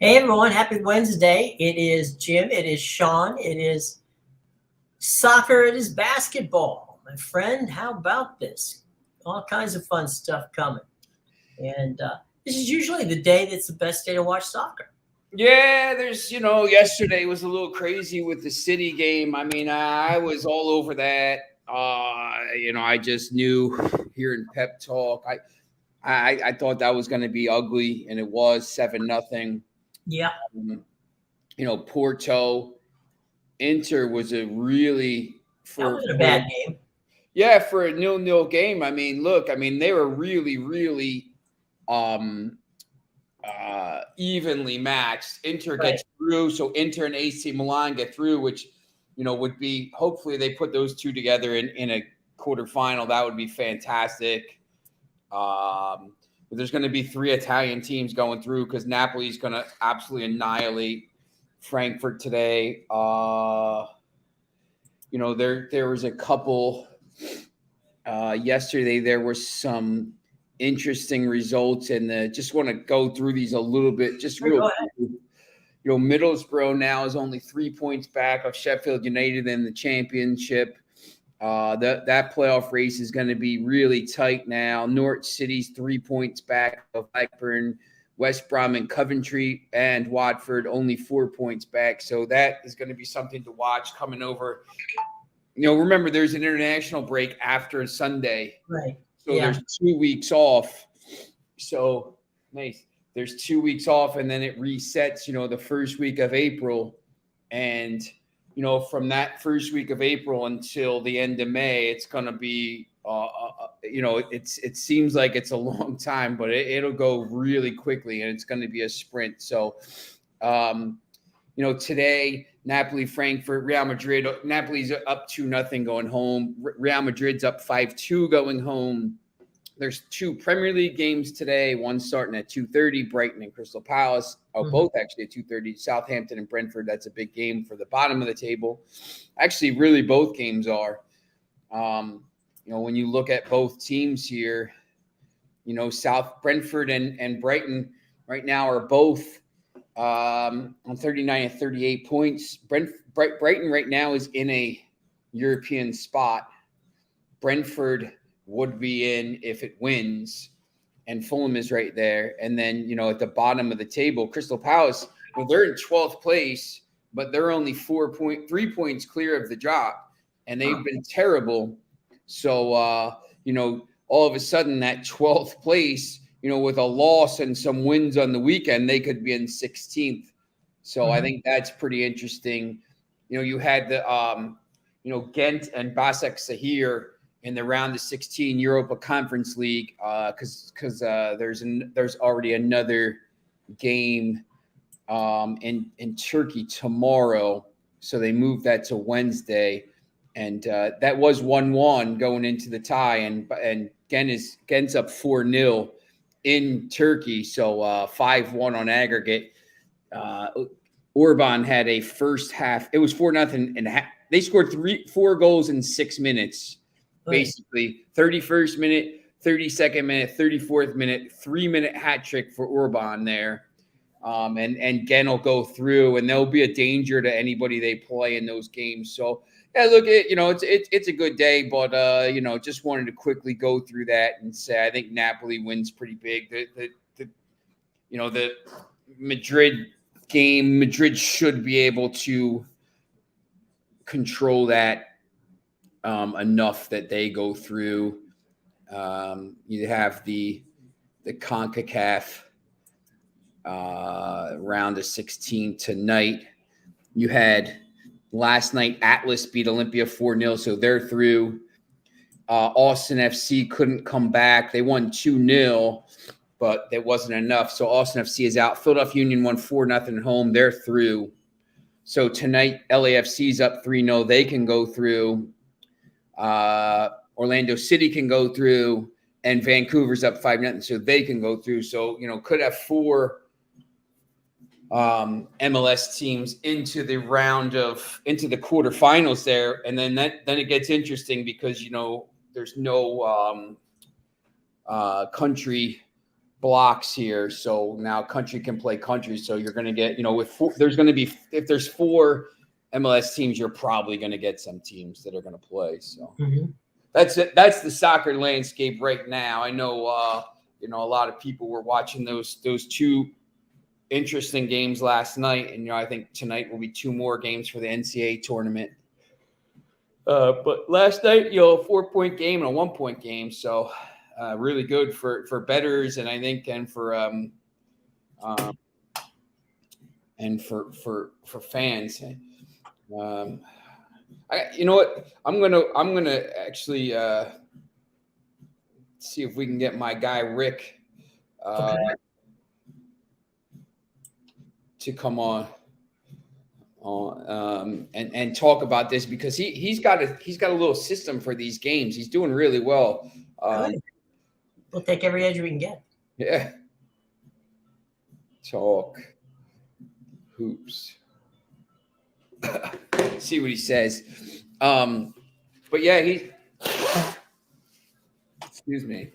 Hey everyone, happy Wednesday. It is Jim, it is Sean, it is soccer, it is basketball. My friend, how about this? All kinds of fun stuff coming. And this is usually the day that's the best day to watch soccer. Yeah, yesterday was a little crazy with the City game. I mean, I was all over that. I just knew hearing pep talk. I thought that was going to be ugly, and it was 7-0. Yeah, Porto Inter was a really that for wasn't a for bad game. yeah for a 0-0 game. I mean, look, I mean they were really um evenly matched. Inter Right. gets through, so Inter and AC Milan get through, which would be hopefully they put those two together in a quarterfinal. That would be fantastic. But there's going to be three Italian teams going through because Napoli's going to absolutely annihilate Frankfurt today. There was a couple yesterday. There were some interesting results, and just want to go through these a little bit, just Sure, real go quick. ahead. Middlesbrough now is only 3 points back of Sheffield United in the championship. That playoff race is going to be really tight now. Norwich City's 3 points back of Blackburn. West Brom and Coventry and Watford only 4 points back. So that is going to be something to watch coming over. Remember, there's an international break after Sunday. Right. So Yeah. there's 2 weeks off. So nice. There's 2 weeks off, and then it resets, the first week of April. And, from that first week of April until the end of May, it's going to be, it seems like it's a long time, but it'll go really quickly, and it's going to be a sprint. So, today, Napoli, Frankfurt, Real Madrid. Napoli's up 2-0 going home. Real Madrid's up 5-2 going home. There's 2 Premier League games today. One starting at 2:30, Brighton and Crystal Palace. Both actually at 2:30. Southampton and Brentford. That's a big game for the bottom of the table. Actually, really, both games are. When you look at both teams here, South Brentford and Brighton right now are both on 39 and 38 points. Brighton right now is in a European spot. Brentford would be in if it wins, and Fulham is right there. And then, at the bottom of the table, Crystal Palace, they're in 12th place, but they're only 3 points clear of the drop, and they've been terrible. So, all of a sudden that 12th place, with a loss and some wins on the weekend, they could be in 16th. So I think that's pretty interesting. You had the, Ghent and Basak Sahir in the round of 16 Europa Conference League, because there's already another game in Turkey tomorrow, so they moved that to Wednesday, and that was 1-1 going into the tie, and Gent's up 4-0 in Turkey, so 5-1 on aggregate. Orban had a first half; it was 4-0, and they scored 4 goals in 6 minutes. Basically, 31st minute, 32nd minute, 34th minute, 3-minute hat trick for Orban there. And Gen will go through, and there'll be a danger to anybody they play in those games. So, yeah, look, it's a good day, but just wanted to quickly go through that and say I think Napoli wins pretty big. The Madrid game, Madrid should be able to control that enough that they go through. You have the CONCACAF round of 16 tonight. You had last night Atlas beat Olympia 4-0, so they're through. Austin FC couldn't come back. They won 2-0, but that wasn't enough. So Austin FC is out. Philadelphia Union won 4-0 at home. They're through. So tonight, LAFC's up 3-0. They can go through. Orlando City can go through, and Vancouver's up 5-0, so they can go through. So, could have 4 MLS teams into the quarterfinals there. And then it gets interesting because, there's no country blocks here. So now country can play country. So you're going to get, if there's 4 MLS teams, you're probably going to get some teams that are going to play. So that's it. That's the soccer landscape right now. I know, a lot of people were watching those 2 interesting games last night. And, I think tonight will be 2 more games for the NCAA tournament. But last night, a 4-point game and a 1-point game. So really good for bettors, and I think, and for fans. You know what? I'm gonna actually see if we can get my guy Rick to come on and talk about this, because he's got a little system for these games. He's doing really well. We'll take every edge we can get. Yeah. Talk hoops. See what he says. But yeah, excuse me.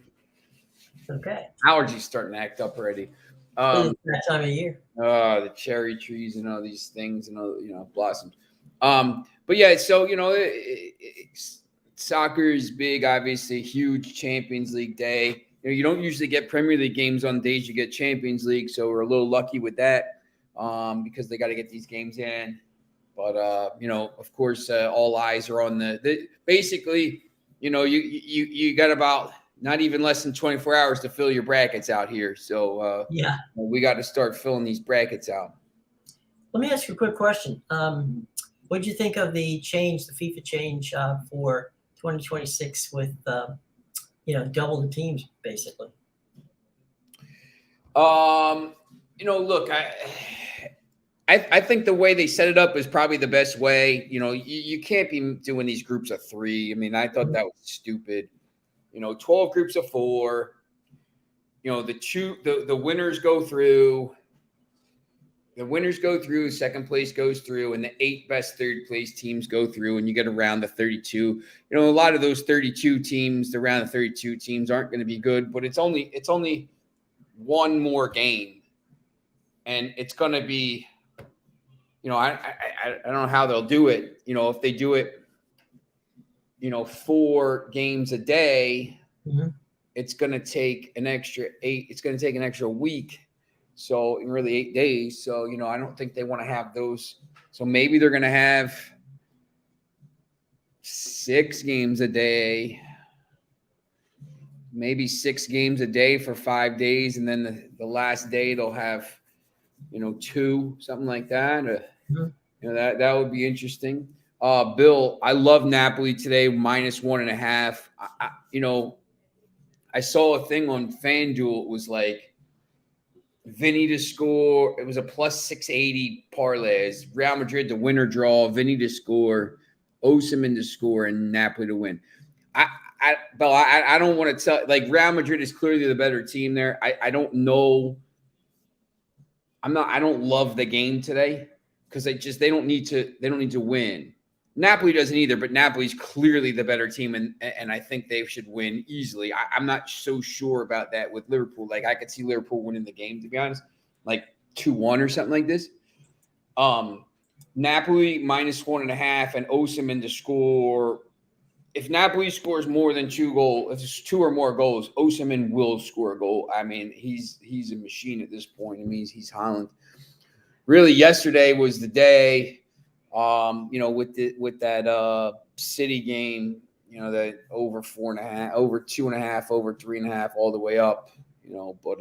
Okay. Allergies starting to act up already. It's that time of year. The cherry trees and all these things and all, blossoms. But yeah, so soccer is big, obviously, huge Champions League day. You don't usually get Premier League games on days you get Champions League, so we're a little lucky with that because they got to get these games in. But of course, all eyes are on basically. You got about not even less than 24 hours to fill your brackets out here. So we got to start filling these brackets out. Let me ask you a quick question. What did you think of the FIFA change for 2026 with double the teams basically? Look, I think the way they set it up is probably the best way. You can't be doing these groups of 3. I mean, I thought that was stupid. 12 groups of 4. The winners go through. The winners go through, second place goes through, and the 8 best third place teams go through, and you get around the 32. A lot of those 32 teams, around the 32 teams aren't going to be good, but it's only one more game, and it's going to be, I don't know how they'll do it. If they do it, 4 games a day, it's going to take an extra 8. It's going to take an extra week. So in really 8 days. So, I don't think they want to have those. So maybe they're going to have 6 games a day, maybe 6 games a day for 5 days. And then the last day they'll have, 2, something like that. That would be interesting. Bill, I love Napoli today, -1.5. I saw a thing on FanDuel. It was like, Vinny to score. It was a +680 parlays. Real Madrid to win or draw. Vinny to score. Osimhen to score, and Napoli to win. Bill, I don't want to tell. Like, Real Madrid is clearly the better team there. I don't know. I don't love the game today because they don't need to win. Napoli doesn't either, but Napoli's clearly the better team, and I think they should win easily. I'm not so sure about that with Liverpool. Like, I could see Liverpool winning the game, to be honest, like 2-1 or something like this. Napoli -1.5 and Osimhen to score. If Napoli scores more than 2 goals, if it's 2 or more goals, Osimhen will score a goal. I mean, he's a machine at this point. It means he's Haaland. Really, yesterday was the day. With that City game, that over 4.5, over 2.5, over 3.5, all the way up, but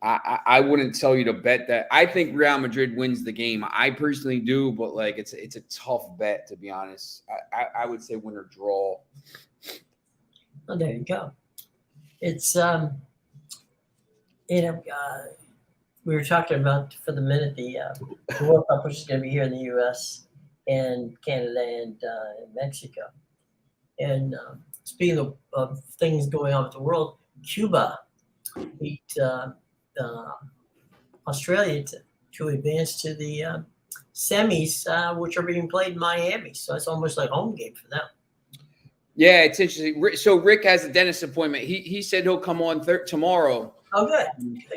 I wouldn't tell you to bet that. I think Real Madrid wins the game. I personally do, but like it's a tough bet, to be honest. I would say win or draw. Well, there you go. It's we were talking about for the minute the World Cup, which is going to be here in the U.S. and Canada and Mexico. And speaking of things going on with the world, Cuba beat Australia to advance to the semis, which are being played in Miami. So it's almost like home game for them. Yeah, it's interesting. So Rick has a dentist appointment. He said he'll come on tomorrow. Oh, good.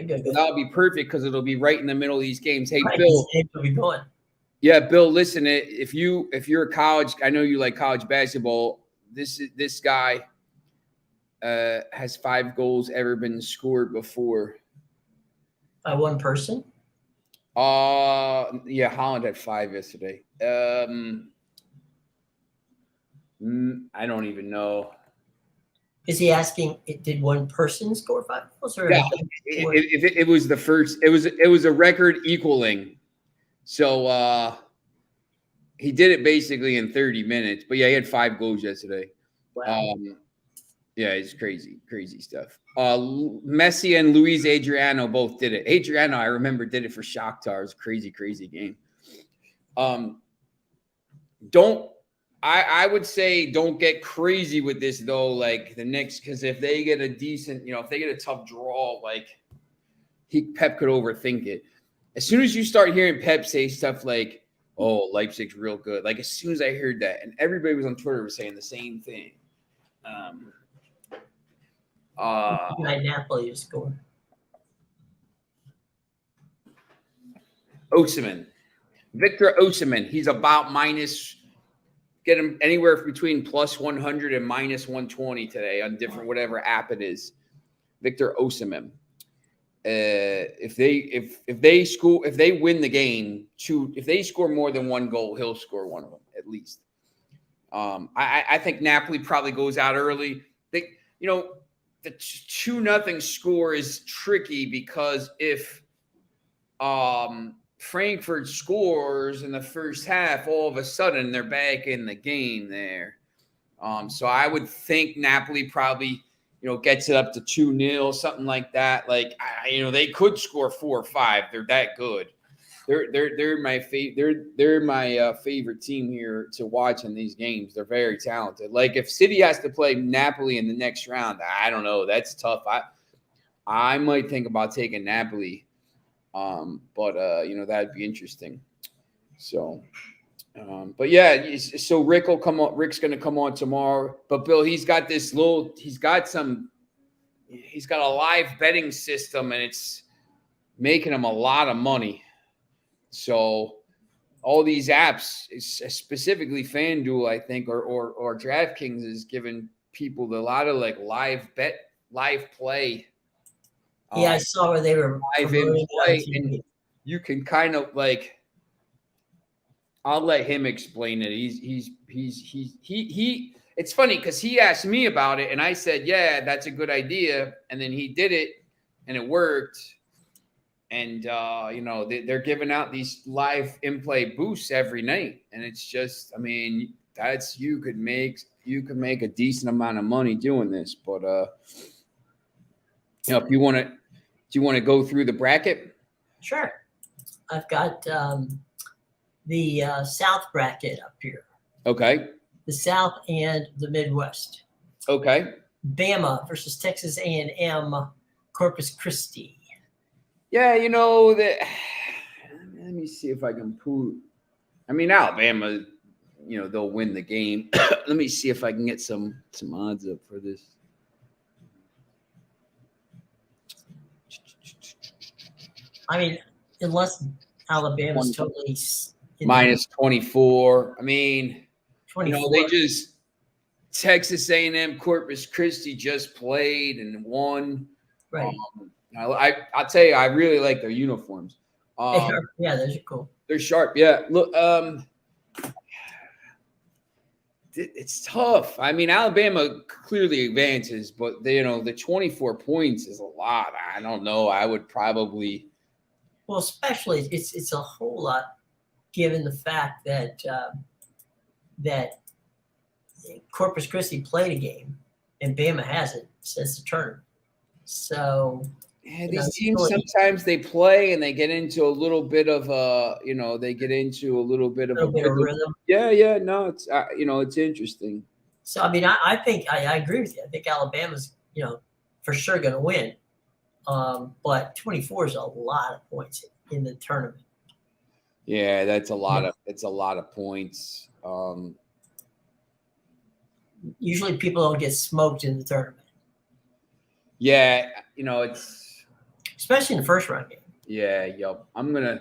Good. That'll be perfect because it'll be right in the middle of these games. Hey, Right, Bill. we'll be going. Yeah, Bill. Listen, if you're a college, I know you like college basketball. This guy has 5 goals ever been scored before. By one person? Yeah, Holland had 5 yesterday. I don't even know. Is he asking? Did one person score 5 goals? Or Yeah, it was the first. It was a record equaling. So he did it basically in 30 minutes. But yeah, he had 5 goals yesterday. Wow. Yeah, it's crazy stuff. Messi and Luis Adriano both did it. Adriano, I remember, did it for Shakhtar. It was a crazy game. I would say don't get crazy with this though. Like the Knicks, because if they get a decent, if they get a tough draw, like Pep could overthink it. As soon as you start hearing Pep say stuff like, "Oh, Leipzig's real good," like as soon as I heard that, and everybody was on Twitter was saying the same thing. Napoli to score. Osimhen, Victor Osimhen. He's about get him anywhere between plus 100 and minus 120 today on different whatever app it is. Victor Osimhen. If they win the game, if they score more than 1 goal, he'll score one of them at least. I think Napoli probably goes out early. The 2-0 score is tricky because if Frankfurt scores in the first half, all of a sudden they're back in the game there. So I would think Napoli probably gets it up to 2-0, something like that. Like they could score 4 or 5. They're that good. They're my favorite team here to watch in these games. They're very talented. Like if City has to play Napoli in the next round, I don't know. That's tough. I might think about taking Napoli. But that'd be interesting. So, but yeah, so Rick will come on. Rick's going to come on tomorrow. But Bill, he's got a live betting system, and it's making him a lot of money. So all these apps, specifically FanDuel, I think, or DraftKings, is giving people a lot of like live play. Yeah, I saw where they were live in play, and you can kind of like. I'll let him explain it. He. It's funny because he asked me about it, and I said, "Yeah, that's a good idea." And then he did it, and it worked. And they're giving out these live in-play boosts every night, and it's just, you could make a decent amount of money doing this. But if you want to, do you want to go through the bracket? Sure. I've got the South bracket up here. Okay. The South and the Midwest. Okay. Bama versus Texas A&M, Corpus Christi. Yeah, that. Let me see if I can pull. Alabama, they'll win the game. Let me see if I can get some odds up for this. Unless Alabama's totally minus 24. 24. They just Texas A&M Corpus Christi just played and won. Right. I'll tell you, I really like their uniforms. Yeah, those are cool. They're sharp. Yeah. Look, it's tough. Alabama clearly advances, but the 24 points is a lot. I don't know. I would probably. Well, especially it's a whole lot, given the fact that that Corpus Christi played a game and Bama hasn't since the tournament. So. Yeah, these teams sometimes they play and they get into a little bit of a rhythm. Yeah. No, it's it's interesting. So I think I agree with you. I think Alabama's for sure going to win, but 24 is a lot of points in the tournament. Yeah, that's a lot of points. usually people don't get smoked in the tournament, Yeah, it's especially in the first round game. yeah, yep. I'm gonna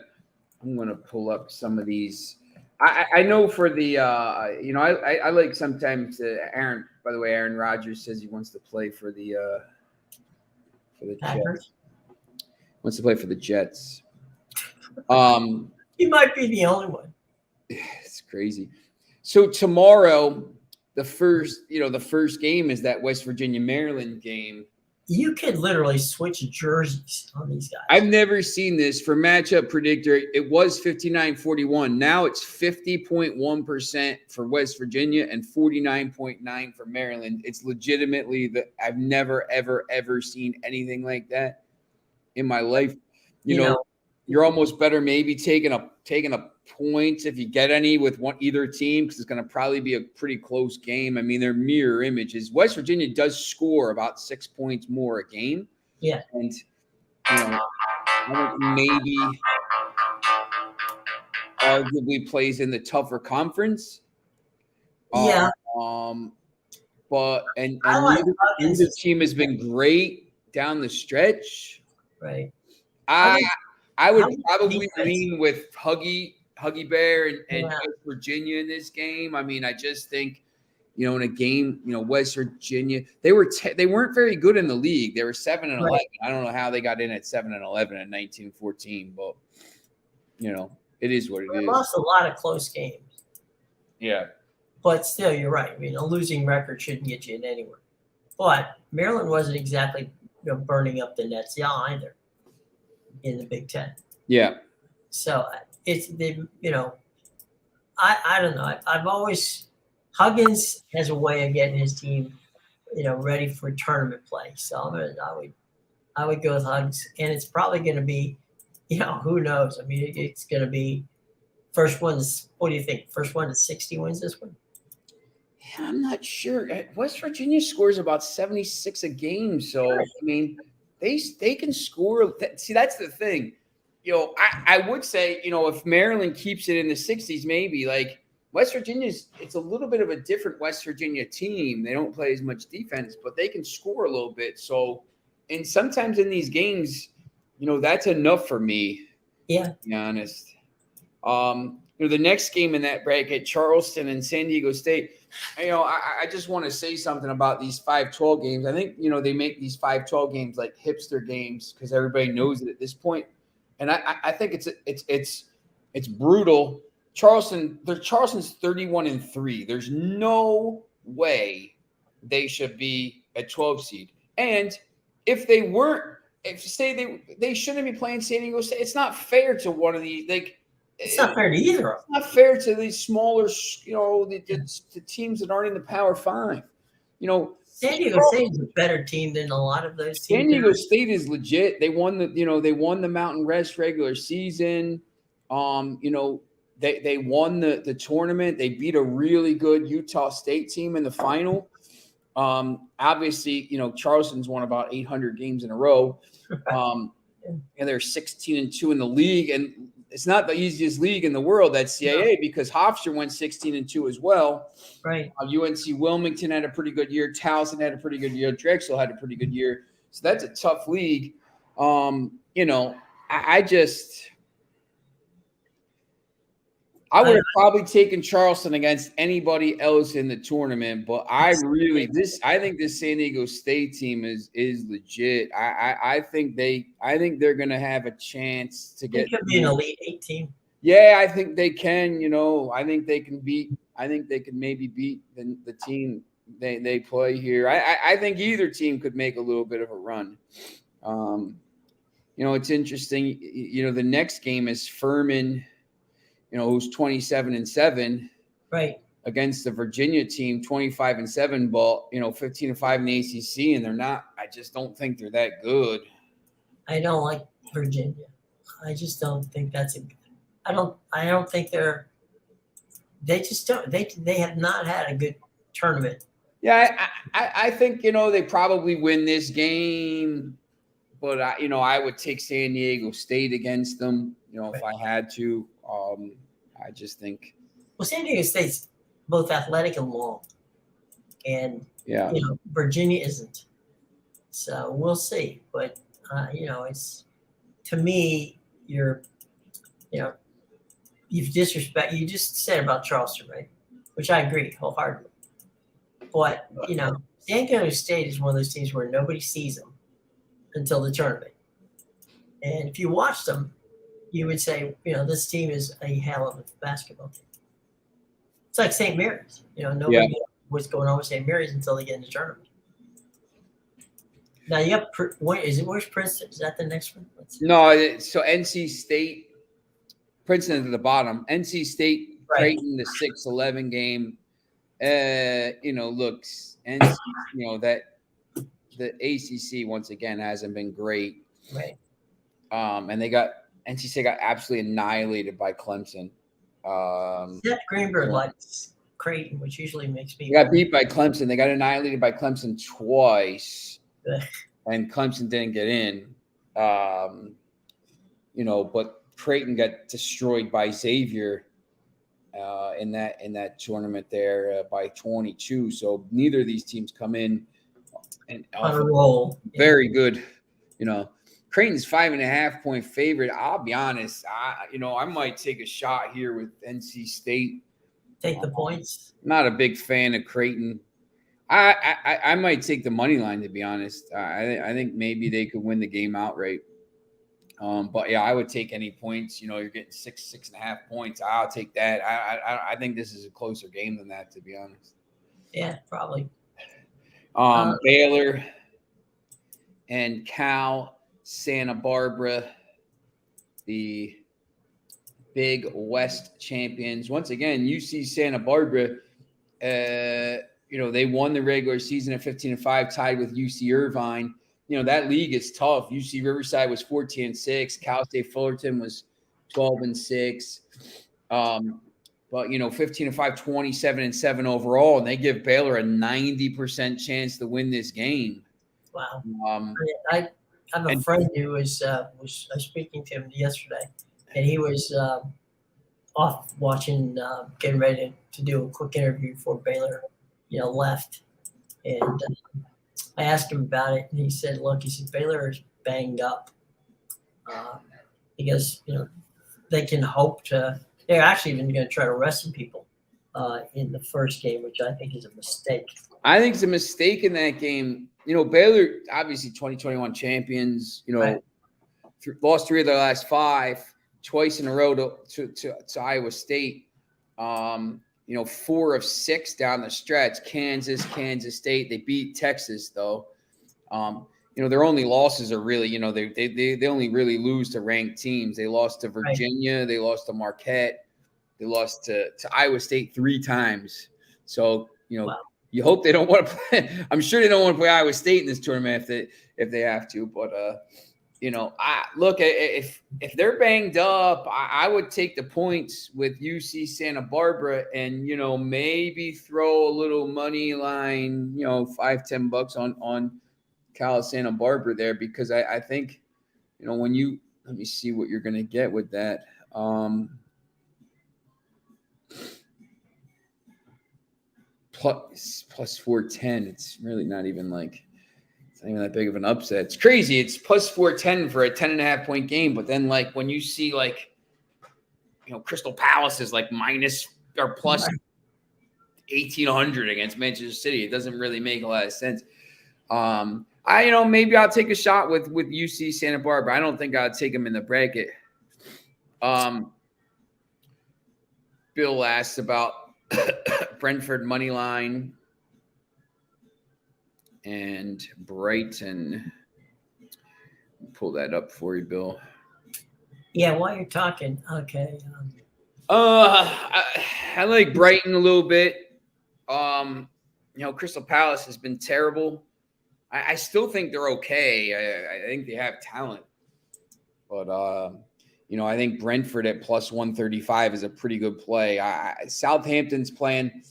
pull up some of these. I know for the I like sometimes Aaron. By the way, Aaron Rodgers says he wants to play for the Jets. Packers. Wants to play for the Jets. He might be the only one. It's crazy. So tomorrow, the first game is that West Virginia Maryland game. You could literally switch jerseys on these guys. I've never seen this. For matchup predictor, it was 59-41. Now it's 50.1% for West Virginia and 49.9% for Maryland. It's legitimately I've never, ever, ever seen anything like that in my life. You know, you're almost better maybe taking a points if you get any with either team, because it's going to probably be a pretty close game. I mean, they're mirror images. West Virginia does score about 6 points more a game. Yeah. And, I think maybe arguably plays in the tougher conference. Yeah. But neither team has been great down the stretch. Right. I would probably lean with Huggy Bear and West Virginia in this game. I mean, I just think, in a game, West Virginia, they weren't very good in the league. They were 7-11. Right. I don't know how they got in at 7-11 in 1914, but it is what it is. They lost a lot of close games. Yeah. But still, you're right. I mean, a losing record shouldn't get you in anywhere. But Maryland wasn't exactly burning up the nets either in the Big Ten. Yeah. So I don't know. I've always Huggins has a way of getting his team, ready for tournament play. So I would go with Hugs, and it's probably going to be, who knows? I mean, it's going to be first one's. What do you think? First one to 60 wins this one. Yeah, I'm not sure. West Virginia scores about 76 a game, so I mean, they can score. See, that's the thing. I would say, if Maryland keeps it in the 60s, maybe like West Virginia's, it's a little bit of a different West Virginia team. They don't play as much defense, but they can score a little bit. So, and sometimes in these games, that's enough for me. Yeah. To be honest. The next game in that bracket, Charleston and San Diego State. I just want to say something about these 5-12 games. I think, they make these 5-12 games like hipster games because everybody knows it at this point. And I think it's brutal. Charleston's 31-3. There's no way they should be a 12 seed. And if they weren't, they shouldn't be playing San Diego State. It's not fair to one of these. It's not fair to either. It's not fair to these smaller, the teams that aren't in the Power Five. San Diego State is a better team than a lot of those teams. San Diego State is legit. They won the Mountain West regular season. They won the tournament. They beat a really good Utah State team in the final. Obviously, Charleston's won about 800 games in a row. And they're 16-2 in the league, and it's not the easiest league in the world, that CAA, because Hofstra went 16-2 as well. Right. UNC Wilmington had a pretty good year. Towson had a pretty good year. Drexel had a pretty good year. So that's a tough league. I would have probably taken Charleston against anybody else in the tournament, but I think this San Diego State team is legit. I think they're going to have a chance to get. They could be an Elite Eight team. Yeah, I think they can. I think they can maybe beat the team they play here. I think either team could make a little bit of a run. It's interesting. The next game is Furman. Who's 27-7, right, against the Virginia team, 25-7, but 15-5 in the ACC, and they're not. I just don't think they're that good. I don't like Virginia. I just don't think that's a. I don't think they're. They just don't. They have not had a good tournament. Yeah, I think they probably win this game, but I would take San Diego State against them. If I had to. I just think. Well, San Diego State's both athletic and long. and Yeah. Virginia isn't. So we'll see. But it's to me, you're you know you just said about Charleston, right? Which I agree wholeheartedly. But San Diego State is one of those teams where nobody sees them until the tournament. And if you watch them, you would say, this team is a hell of a basketball team. It's like St. Mary's. Nobody knows what's going on with St. Mary's until they get in the tournament. Now you got where's Princeton? Is that the next one? No, so NC State, Princeton at the bottom. NC State, Right. Creighton, the 6-11 game. Looks NC, that the ACC once again hasn't been great. Right. And NC State got absolutely annihilated by Clemson. Seth Greenberg likes Creighton, which usually makes me. They got beat by Clemson. They got annihilated by Clemson twice, and Clemson didn't get in. But Creighton got destroyed by Xavier in that tournament there by 22. So neither of these teams come in and on a roll. Very good. Creighton's 5.5-point favorite. I'll be honest. I might take a shot here with NC State. Take the points. Not a big fan of Creighton. I might take the money line, to be honest. I think maybe they could win the game outright. But yeah, I would take any points. You're getting 6.5 points. I'll take that. I think this is a closer game than that, to be honest. Yeah, probably. Baylor and Cal, Santa Barbara, the Big West champions. Once again, UC Santa Barbara, they won the regular season at 15-5, tied with UC Irvine. That league is tough. UC Riverside was 14-6. Cal State Fullerton was 12-6. But 15-5, 27-7 overall, and they give Baylor a 90% chance to win this game. Wow. I have a friend who was speaking to him yesterday, and he was off watching, getting ready to do a quick interview before Baylor, left. And I asked him about it, and he said, Baylor is banged up. Because, they can hope to – they're actually even going to try to rest some people in the first game, which I think is a mistake. I think it's a mistake in that game. Baylor, obviously 2021 champions, right. Lost 3 of their last 5, twice in a row to Iowa State. 4 of 6 down the stretch. Kansas State. They beat Texas, though. Their only losses are really, they only really lose to ranked teams. They lost to Virginia. Right. They lost to Marquette. They lost to Iowa State 3 times. So, wow. You hope they don't want to play. I'm sure they don't want to play Iowa State in this tournament if they have to. But if they're banged up, I would take the points with UC Santa Barbara and maybe throw a little money line, $5-10 on Cal Santa Barbara there, because I think when you let me see what you're going to get with that. Plus 410. It's really not even that big of an upset. It's crazy. It's plus 410 for a 10.5-point game. But then when you see Crystal Palace is minus or plus 1,800 against Manchester City, it doesn't really make a lot of sense. Maybe I'll take a shot with UC Santa Barbara. I don't think I'd take them in the bracket. Bill asked about Brentford money line and Brighton. Pull that up for you, Bill. Yeah, while you're talking, okay. I like Brighton a little bit. Crystal Palace has been terrible. I still think they're okay. I think they have talent, but I think Brentford at plus 135 is a pretty good play. Southampton's playing.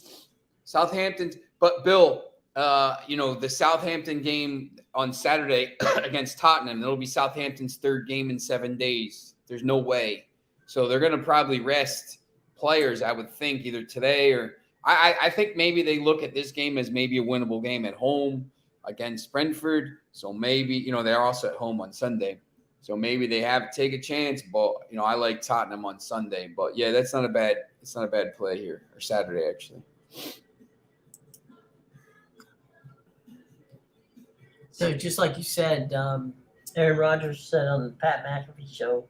But Bill, the Southampton game on Saturday against Tottenham, it'll be Southampton's 3rd game in 7 days. There's no way. So they're going to probably rest players, I would think, either today or I think maybe they look at this game as maybe a winnable game at home against Brentford. So maybe, they're also at home on Sunday. So maybe they take a chance, but I like Tottenham on Sunday. But yeah, it's not a bad play here, or Saturday actually. So just like you said, Aaron Rodgers said on the Pat McAfee show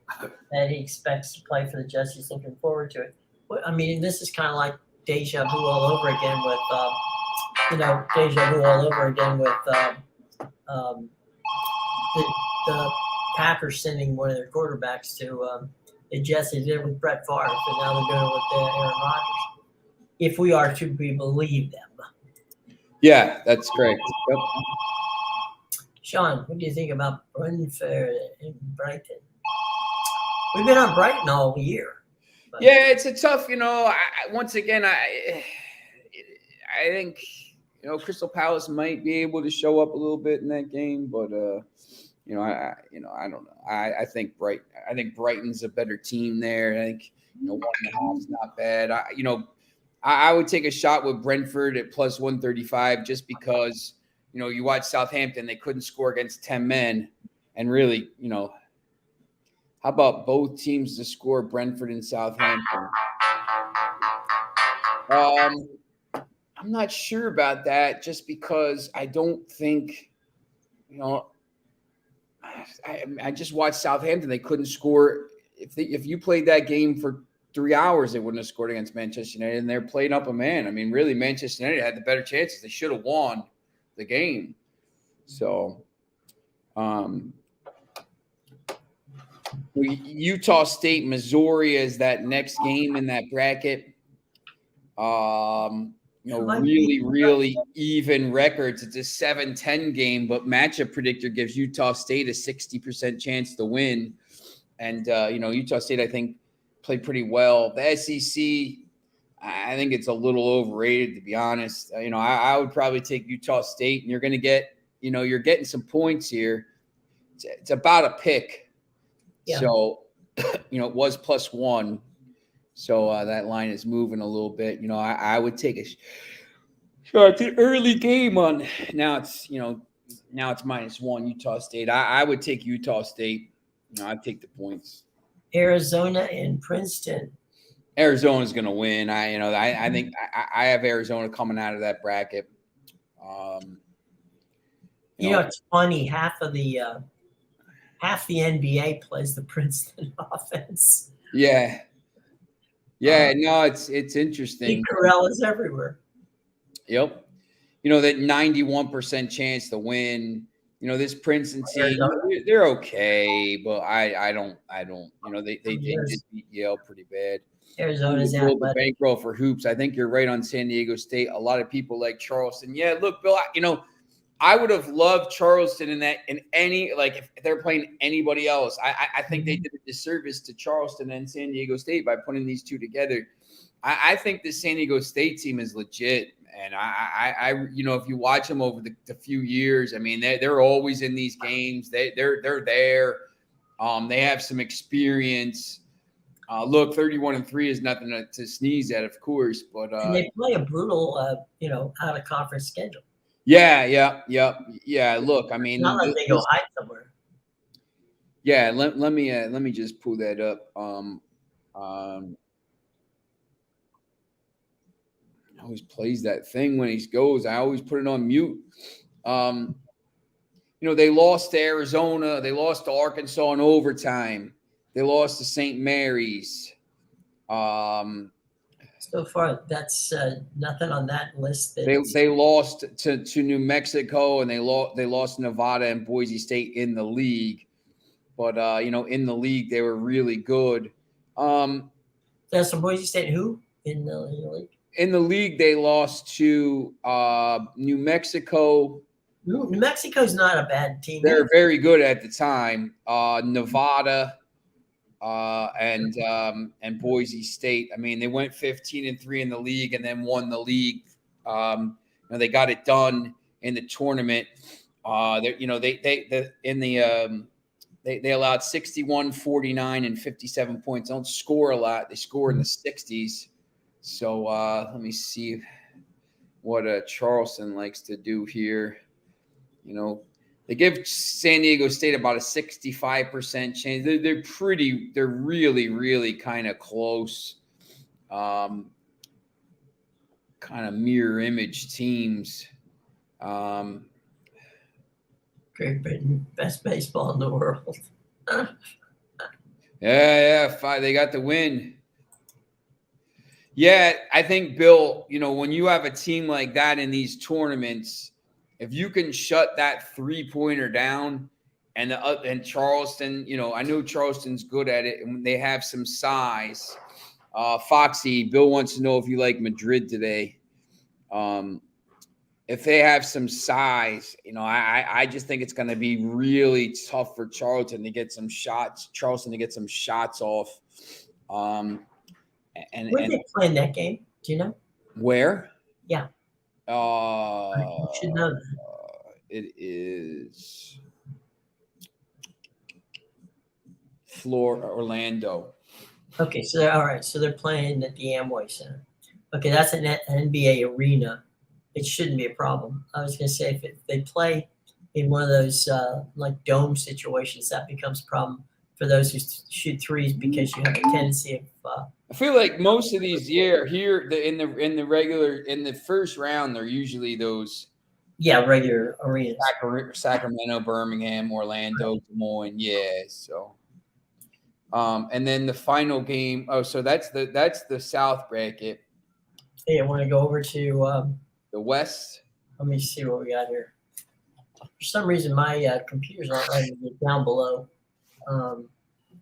that he expects to play for the Jets. He's looking forward to it. I mean, this is kind of like deja vu all over again with, the Packers sending one of their quarterbacks to the Jets. They did it with Brett Favre, and now they're doing it with Aaron Rodgers. If we are to believe them. Yeah, that's correct. Yep. Sean, what do you think about Brentford and Brighton? We've been on Brighton all year. Yeah, it's a tough, once again, I think, Crystal Palace might be able to show up a little bit in that game, but, I don't know. I think Brighton's a better team there. I think, 1.5 is not bad. I would take a shot with Brentford at plus 135 just because, you watch Southampton, they couldn't score against 10 men. And really, how about both teams to score, Brentford and Southampton? I'm not sure about that just because I don't think, I just watched Southampton. They couldn't score. If you played that game for 3 hours, they wouldn't have scored against Manchester United, and they're playing up a man. I mean, really, Manchester United had the better chances. They should have won the game. So, Utah State, Missouri is that next game in that bracket. Really even records. It's a 7-10 game, but matchup predictor gives Utah State a 60% chance to win. And, Utah State, I think, played pretty well. The SEC, I think it's a little overrated, to be honest. I would probably take Utah State, and you're going to get, you're getting some points here. It's about a pick. Yeah. So, it was +1. So that line is moving a little bit. I would take a shot. It's an early game on. Now it's -1 Utah State. I would take Utah State. I'd take the points. Arizona and Princeton. Arizona's going to win. I think I have Arizona coming out of that bracket. It's funny. Half the NBA plays the Princeton offense. Yeah. Yeah, no, it's interesting. Corral is everywhere. Yep. That 91% chance to win. This Princeton team, they're okay, but I don't. They just beat Yale pretty bad. Arizona's out. The bankroll for hoops. I think you're right on San Diego State. A lot of people like Charleston. Yeah, look, Bill. I would have loved Charleston in any if they're playing anybody else. I think they did a disservice to Charleston and San Diego State by putting these two together. I think the San Diego State team is legit, and if you watch them over the few years, I mean they're always in these games. They're there. They have some experience. Look, 31-3 is nothing to sneeze at, of course, but and they play a brutal out of conference schedule. Yeah. Look, I mean, not like they go hide somewhere. Yeah, let me just pull that up. Always plays that thing when he goes. I always put it on mute. They lost to Arizona. They lost to Arkansas in overtime. They lost to St. Mary's. So far, that's nothing on that list. They lost to New Mexico, and they lost Nevada and Boise State in the league. But in the league they were really good. That's from Boise State. Who in the league? In the league, they lost to New Mexico. New Mexico's not a bad team. They're very good at the time. Nevada. And Boise State. I mean, they went 15-3 in the league and then won the league. They got it done in the tournament. They allowed 61, 49, and 57 points. They don't score a lot. They score in the 60s. So let me see what Charleston likes to do here. You know, they give San Diego State about a 65% chance. They're really, really kind of close. Kind of mirror image teams. Great Britain, best baseball in the world. Yeah, they got the win. Yeah, I think, Bill, when you have a team like that in these tournaments, if you can shut that three-pointer down and Charleston, I know Charleston's good at it and they have some size. Foxy, Bill wants to know if you like Madrid today. If they have some size, I just think it's going to be really tough for Charleston to get some shots off. Where they playing that game? Do you know? Where? Yeah. You should know that. It is Orlando. Okay, so all right. So they're playing at the Amway Center. Okay, that's an NBA arena. It shouldn't be a problem. I was going to say if they play in one of those like dome situations, that becomes a problem for those who shoot threes because you have a tendency of. I feel like most of these in the first round, they're usually those. Yeah, regular arenas. Sacramento, Birmingham, Orlando, Des Moines. Yeah, so. And then the final game. Oh, so that's the South bracket. Hey, I want to go over to the West. Let me see what we got here. For some reason, my computer's not letting me get down below.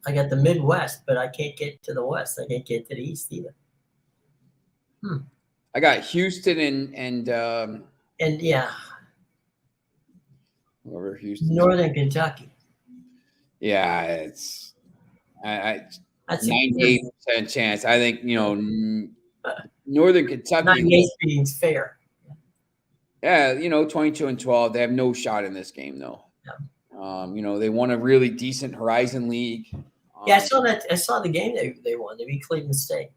I got the Midwest, but I can't get to the West. I can't get to the East either. I got Houston and yeah, over Houston, Northern Kentucky. Yeah, it's that's 98% chance. I think Northern Kentucky. 98 being's fair. Yeah, 22-12. They have no shot in this game though. Yeah. They won a really decent Horizon League. Yeah, I saw that. I saw the game they won. They beat Cleveland State.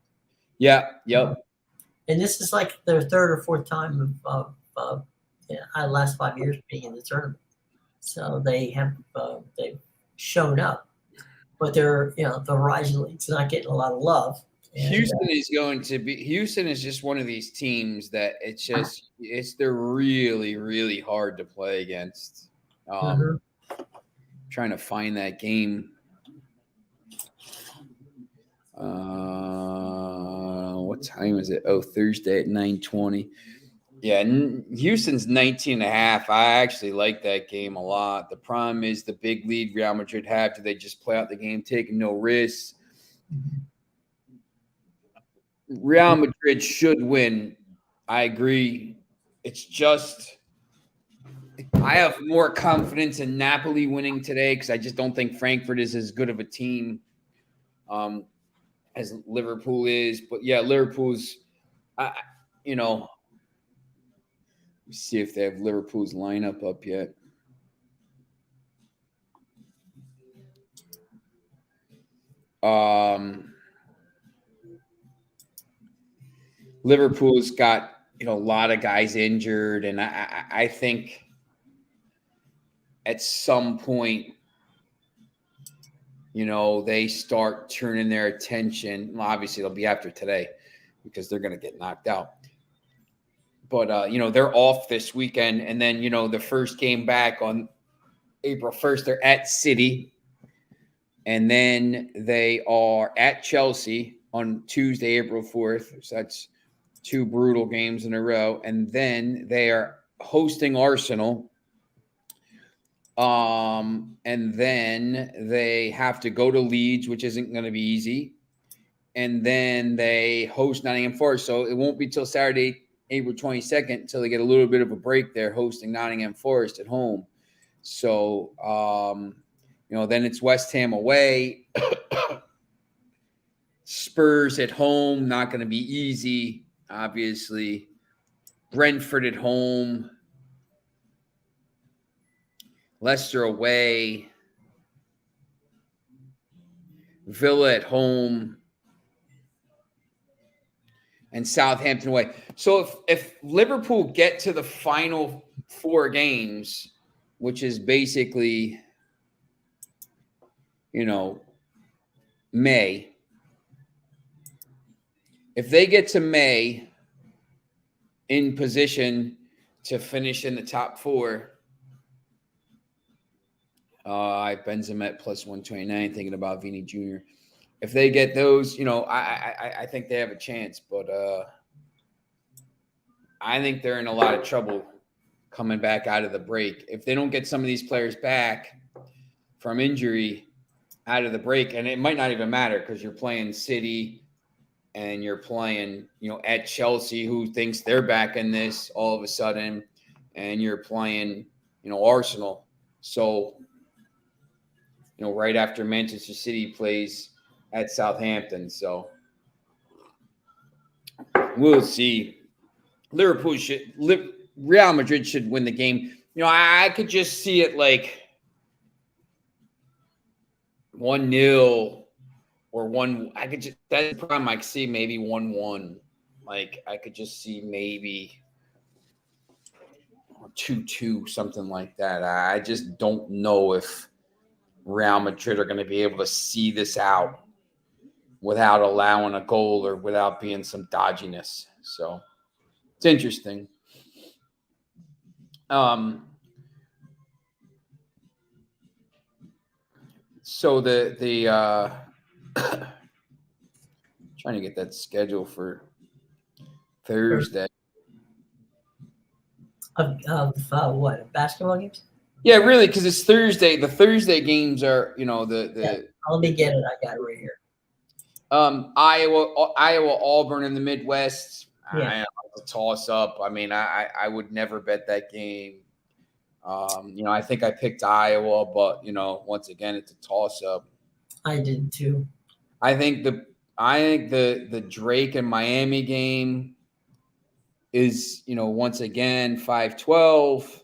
Yeah. Yep. And this is like their third or fourth time of last 5 years being in the tournament. So they have they've shown up, but they're the Horizon League's not getting a lot of love. And, Houston is just one of these teams that they're really, really hard to play against. Trying to find that game. What time is it? Oh, Thursday at 9:20. Yeah, Houston's 19.5. I actually like that game a lot. The problem is the big lead Real Madrid have. Do they just play out the game, taking no risks? Real Madrid should win. I agree. It's just I have more confidence in Napoli winning today because I just don't think Frankfurt is as good of a team as Liverpool is. But yeah, Liverpool's, let's see if they have Liverpool's lineup up yet. Liverpool's got a lot of guys injured, and I think at some point, they start turning their attention. Well, obviously, it'll be after today because they're going to get knocked out. But, they're off this weekend. And then, the first game back on April 1st, they're at City. And then they are at Chelsea on Tuesday, April 4th. So that's 2 brutal games in a row. And then they are hosting Arsenal. And then they have to go to Leeds, which isn't going to be easy. And then they host Nottingham Forest. So it won't be till Saturday, April 22nd, until they get a little bit of a break there hosting Nottingham Forest at home. So, then it's West Ham away. Spurs at home, not going to be easy, obviously. Brentford at home. Leicester away. Villa at home. and Southampton away. So if Liverpool get to the final 4 games, which is basically, May, if they get to May in position to finish in the top 4, Benzema at plus 129, thinking about Vini Jr. If they get those, I think they have a chance, but I think they're in a lot of trouble coming back out of the break. If they don't get some of these players back from injury out of the break, and it might not even matter because you're playing City and you're playing, at Chelsea, who thinks they're back in this all of a sudden, and you're playing, Arsenal. So, right after Manchester City plays at Southampton. So we'll see. Real Madrid should win the game. I could just see it like 1-0 or 1. That's the problem. I could see maybe 1-1. Like I could just see maybe 2-2, something like that. I just don't know if Real Madrid are going to be able to see this out without allowing a goal or without being some dodginess. So it's interesting. So the trying to get that schedule for Thursday. Of what, basketball games? Yeah, really, because it's Thursday. The Thursday games are, the let me get it. I got it right here. Iowa, Auburn in the Midwest. Yeah. A toss up. I mean, I would never bet that game. I think I picked Iowa, but once again, it's a toss up. I did too. I think the Drake and Miami game is, once again 5-12.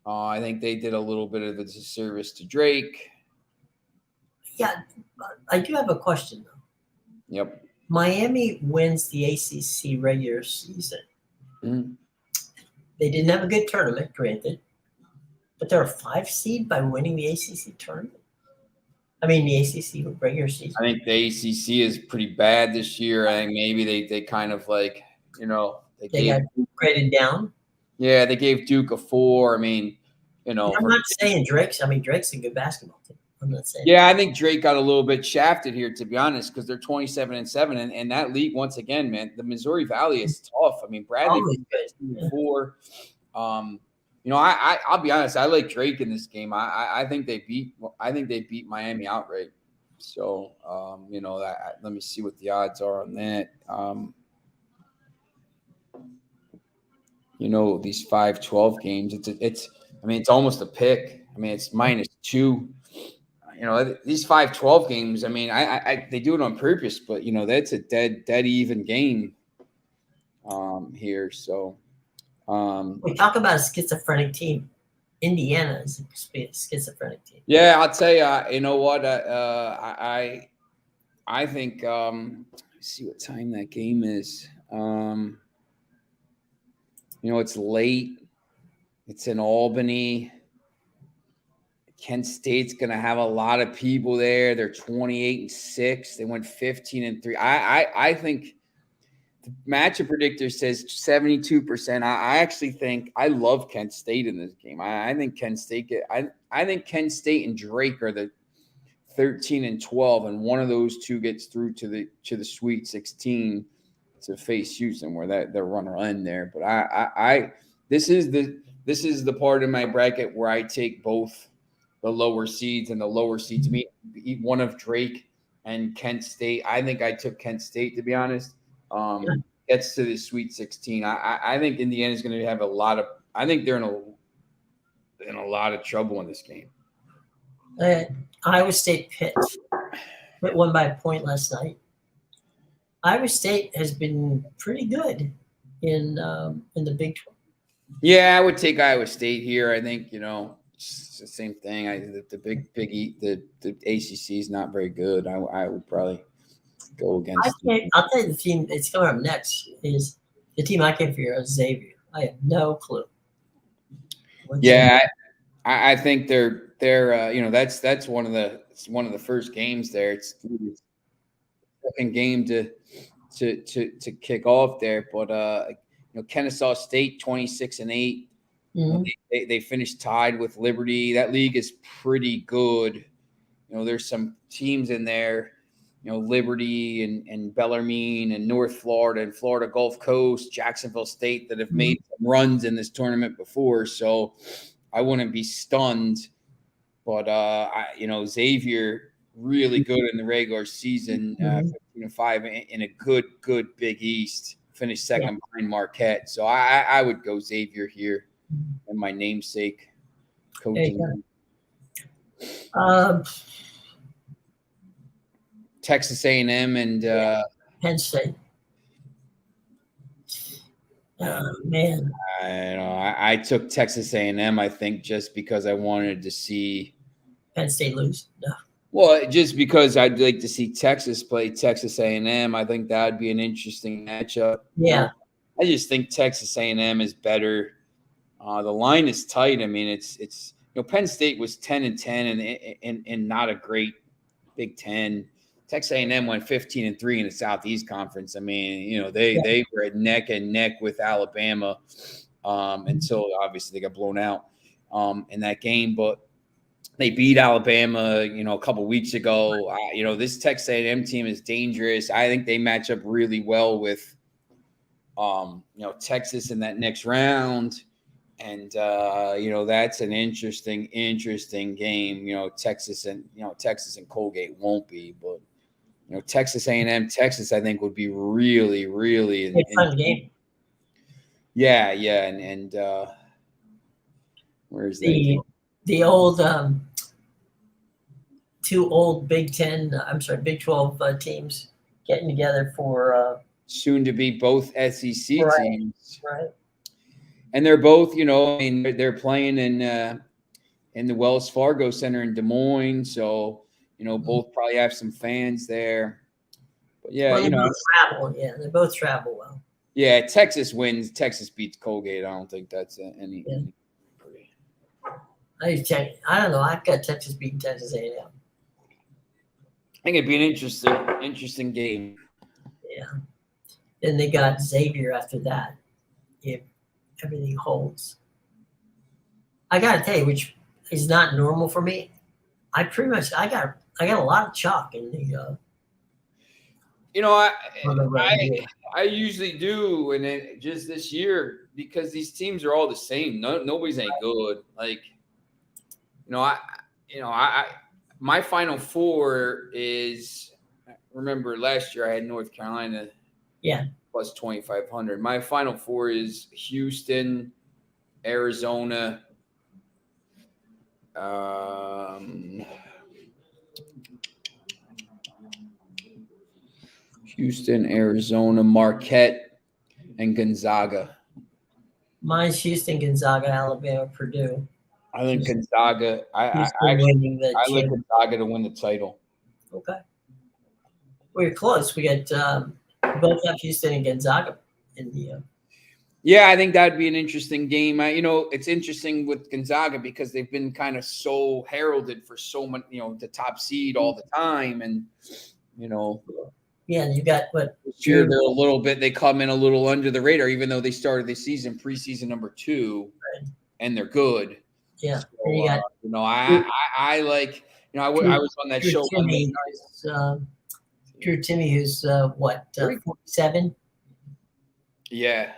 I think they did a little bit of a disservice to Drake. Yeah, I do have a question though. Yep. Miami wins the ACC regular season. Mm-hmm. They didn't have a good tournament, granted, but they're a 5 seed by winning the ACC tournament. I mean, the ACC regular season. I think the ACC is pretty bad this year. I think maybe they kind of like, they got graded down. Yeah, they gave Duke a 4. I mean, I'm not saying Drake's. I mean, Drake's a good basketball team. I'm not saying. Yeah, I think Drake got a little bit shafted here, to be honest, because they're 27-7, and that league, once again, man, the Missouri Valley is tough. I mean, Bradley 4. I'll be honest. I like Drake in this game. I think they beat Miami outright. So let me see what the odds are on that. These 5-12 games. It's almost a pick. I mean, it's -2. These 5-12 games. I mean, they do it on purpose, but that's a dead even game here. So. We talk about a schizophrenic team. Indiana is a schizophrenic team. Yeah, I'll tell you. You know what? I think. Let's see what time that game is. It's late. It's in Albany. Kent State's going to have a lot of people there. They're 28-6. They went 15-3. I think. The matchup predictor says 72%. I actually think I love Kent State in this game. I think Kent State I think Kent State and Drake are the 13-12, and one of those two gets through to the Sweet 16 to face Houston, where they're runner in there. But this is the part of my bracket where I take both the lower seeds and the lower seeds meet one of Drake and Kent State. I think I took Kent State, to be honest. Gets to the Sweet 16. I think Indiana is going to have a lot of. I think they're in a lot of trouble in this game. Iowa State Pitt won by a point last night. Iowa State has been pretty good in the Big 12. Yeah, I would take Iowa State here. I think it's the same thing. The ACC is not very good. I would probably go against. I'll tell you the team that's coming up next is the team I came for here is Xavier. I have no clue. Yeah, I think they're that's one of the first games there. It's the second game to kick off there, but Kennesaw State 26-8. Mm-hmm. They finished tied with Liberty. That league is pretty good. There's some teams in there, Liberty and Bellarmine and North Florida and Florida Gulf Coast, Jacksonville State that have made some runs in this tournament before. So I wouldn't be stunned. But Xavier really good in the regular season, 15-5 in a good Big East. Finished second behind Marquette. So I would go Xavier here in my namesake coaching. Texas A&M and Penn State. Oh man, I took Texas A&M. I think just because I wanted to see Penn State lose. No. Well, just because I'd like to see Texas play Texas A&M. I think that would be an interesting matchup. Yeah, I just think Texas A&M is better. The line is tight. I mean, it's Penn State was 10-10 and not a great Big Ten. Texas A&M went 15-3 in the Southeast Conference. I mean, they were neck and neck with Alabama until obviously they got blown out in that game. But they beat Alabama, a couple weeks ago. This Texas A&M team is dangerous. I think they match up really well with Texas in that next round. And that's an interesting game. Texas and Colgate won't be, but Texas A&M, Texas, I think would be really, really fun game. Yeah, and where's the old two old Big 12 teams getting together for soon to be both SEC teams, right? And they're both, they're playing in the Wells Fargo Center in Des Moines, so both probably have some fans there. But yeah, they both travel. Yeah, they both travel well. Yeah, Texas wins. Texas beats Colgate. I don't think that's any. Yeah. I don't know. I've got Texas beating Texas A&M. I think it'd be an interesting game. Yeah. Then they got Xavier after that, if everything holds. I got to tell you, which is not normal for me. I got a lot of chalk in the. I usually do, and then just this year because these teams are all the same. Nobody's any good. Like, my Final Four is. Remember last year I had North Carolina. Yeah. Plus 2,500. My Final Four is Houston, Arizona. Houston, Arizona, Marquette, and Gonzaga. Mine's Houston, Gonzaga, Alabama, Purdue. I think Gonzaga. I like Gonzaga to win the title. Okay. We're close. We got both have Houston and Gonzaga in the. Yeah, I think that'd be an interesting game. It's interesting with Gonzaga because they've been kind of so heralded for so much, the top seed all the time, and Yeah, you got what? This year they're a little bit. They come in a little under the radar, even though they started the season preseason number 2, right. And they're good. Yeah, so, you got. I like. I was on that show. Drew Timmy, who's 47? Yeah.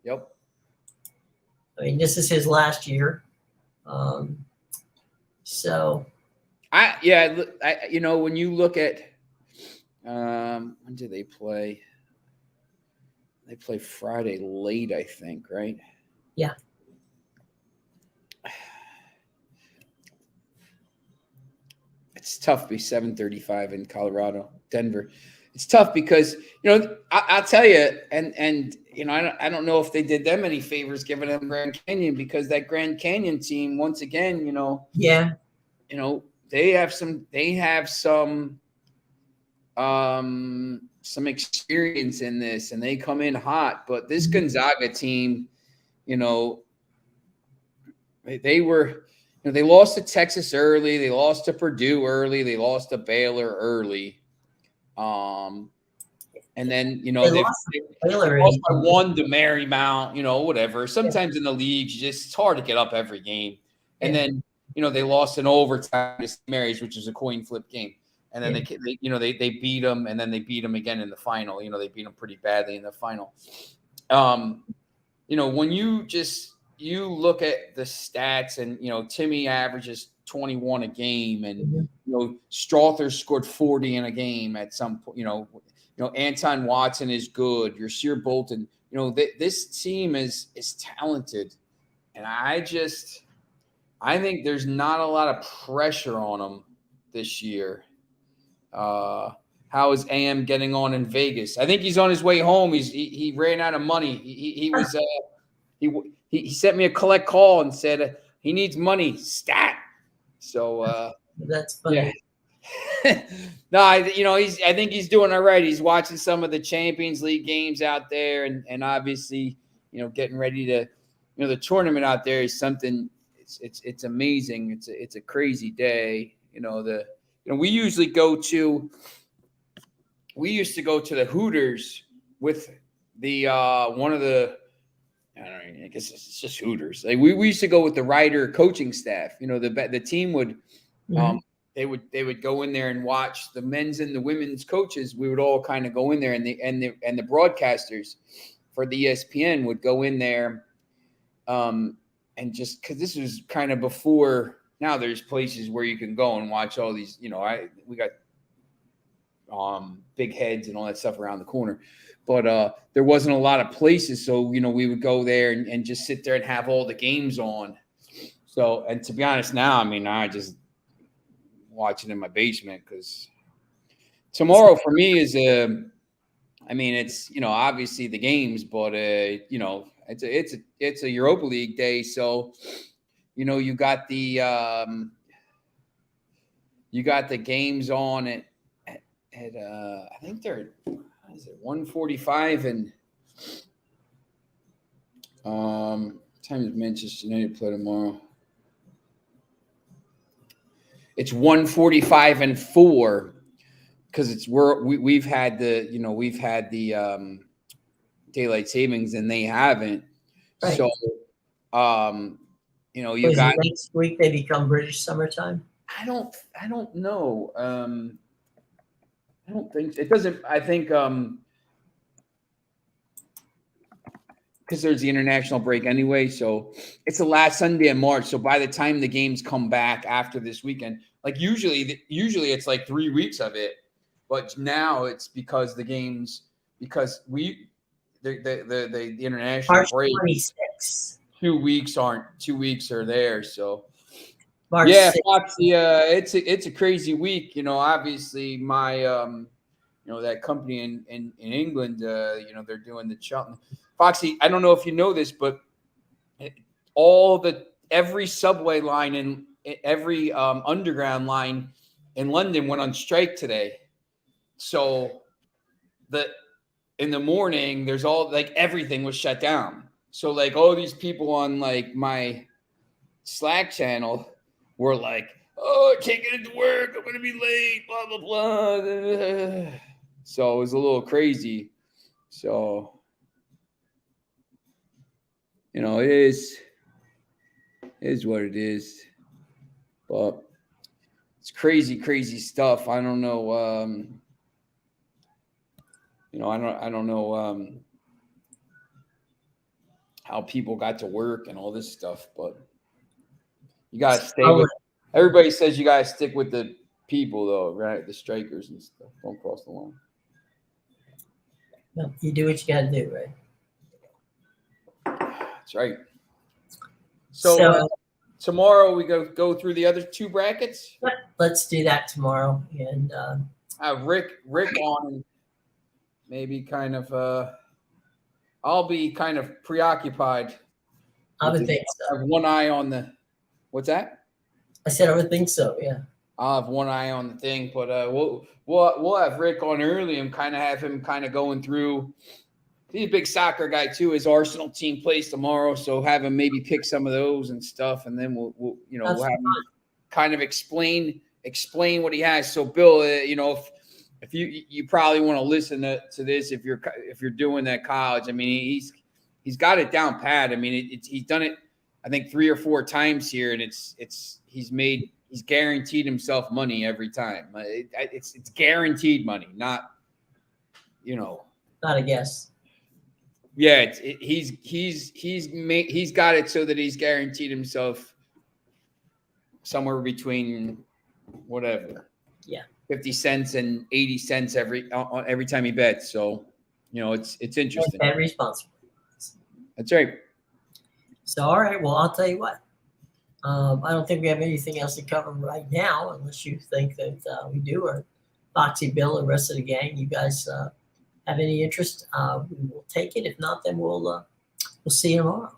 Yep. I mean, this is his last year. So. When you look at. When do they play? They play Friday late, I think, right? Yeah. It's tough to be 7:35 in Colorado, Denver. It's tough because I'll tell you, and I don't know if they did them any favors giving them Grand Canyon because that Grand Canyon team once again, yeah, they have some some experience in this, and they come in hot. But this Gonzaga team, you know, they were, they lost to Texas early, they lost to Purdue early, they lost to Baylor early. And then, they lost by one to Marymount, whatever. Sometimes in the leagues, it's hard to get up every game. And then, they lost in overtime to St. Mary's, which was a coin flip game. And then they beat them, and then they beat them again in the final. They beat them pretty badly in the final. When you look at the stats, and Timmy averages 21 a game, and Strother scored 40 in a game at some point. Anton Watson is good. Yasir Bolton. This team is talented, and I think there's not a lot of pressure on them this year. How is AM getting on in Vegas? I think he's on his way home. He ran out of money. He sent me a collect call and said he needs money stat. So that's funny. Yeah. No, I think he's doing all right. He's watching some of the Champions League games out there, and obviously, getting ready to, the tournament out there is something. It's amazing. It's a crazy day. We used to go to the Hooters with the one of the. I don't know. I guess it's just Hooters. Like we used to go with the Ryder coaching staff. The team would. They would go in there and watch the men's and the women's coaches. We would all kind of go in there, and the broadcasters for the ESPN would go in there, and just because this was kind of before. Now there's places where you can go and watch all these. We got big heads and all that stuff around the corner, but there wasn't a lot of places, so we would go there and just sit there and have all the games on. So, and to be honest, now I just watching in my basement, because tomorrow for me is it's obviously the games, but it's a Europa League day, so you got the games on at I think they're 1:45 and time does Manchester United play tomorrow? It's 1:45 and 4 because we've had the daylight savings and they haven't. Right. So you got next week they become British summertime. I don't know. I don't think it doesn't. I think because there's the international break anyway, so it's the last Sunday in March. So by the time the games come back after this weekend, like usually it's like 3 weeks of it, but now it's because the international March break 26. 2 weeks are there. So March yeah, 6th. Foxy, it's a crazy week. Obviously my that company in England, they're doing the Cheltenham. Foxy, I don't know if you know this, but every subway line and every underground line in London went on strike today. So in the morning, there's everything was shut down. So all these people on my Slack channel were like, "Oh, I can't get into work. I'm gonna be late." Blah blah blah. So it was a little crazy. So. It is what it is, but it's crazy stuff. I don't know. I don't know how people got to work and all this stuff, but you gotta stay with. Everybody says you gotta stick with the people, though, right? The strikers and stuff. Don't cross the line. No, you do what you gotta do, right? That's right. So tomorrow we go through the other two brackets. Let's do that tomorrow, and Rick on maybe kind of. I'll be kind of preoccupied. I would think so. I have one eye on the. What's that? I said I would think so. Yeah. I'll have one eye on the thing, but we'll have Rick on early and kind of have him kind of going through. He's a big soccer guy too. His Arsenal team plays tomorrow, so have him maybe pick some of those and stuff, and then we'll we'll have him kind of explain what he has. So Bill, if you probably want to listen to this if you're doing that college. I mean, he's got it down pat. I mean, he's done it I think 3 or 4 times here, and he's guaranteed himself money every time. It's guaranteed money, not not a guess. Yeah, he's got it so that he's guaranteed himself somewhere between whatever, 50 cents and 80 cents every time he bets. So it's interesting. And responsible. That's right. So all right, well I'll tell you what. I don't think we have anything else to cover right now, unless you think that we do, or Foxy, Bill, and the rest of the gang. You guys have any interest? We will take it. If not, then we'll see you tomorrow.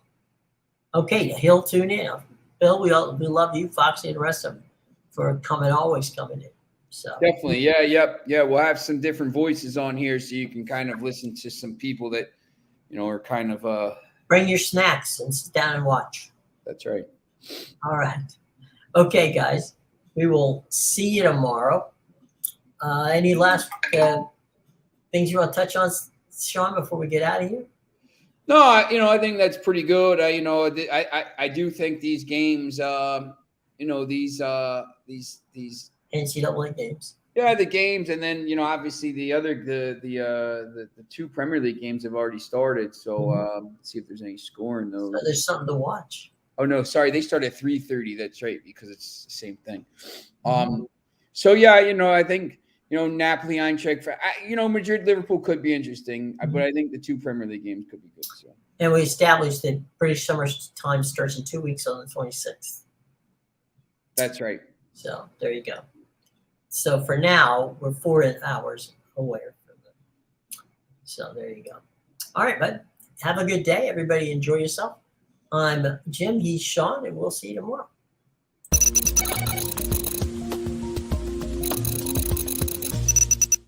Okay, he'll tune in. Bill, we love you, Foxy, and the rest of them for always coming in. So definitely, yeah. We'll have some different voices on here, so you can kind of listen to some people that are kind of. Bring your snacks and sit down and watch. That's right. All right. Okay, guys. We will see you tomorrow. Any last things you want to touch on, Sean, before we get out of here? No, I think that's pretty good. I do think these games, these NCAA games. Yeah, the games, and then obviously the 2 Premier League games have already started. So let's see if there's any score in those. So there's something to watch. Oh no, sorry, they start at 3:30. That's right, because it's the same thing. So yeah, I think Napoli, Eintracht, Madrid, Liverpool could be interesting, but I think the 2 Premier League games could be good. So. And we established that British summer time starts in 2 weeks on the 26th. That's right. So there you go. So for now, we're 4 hours away from them. So there you go. All right, bud. Have a good day. Everybody enjoy yourself. I'm Jim. He's Sean, and we'll see you tomorrow.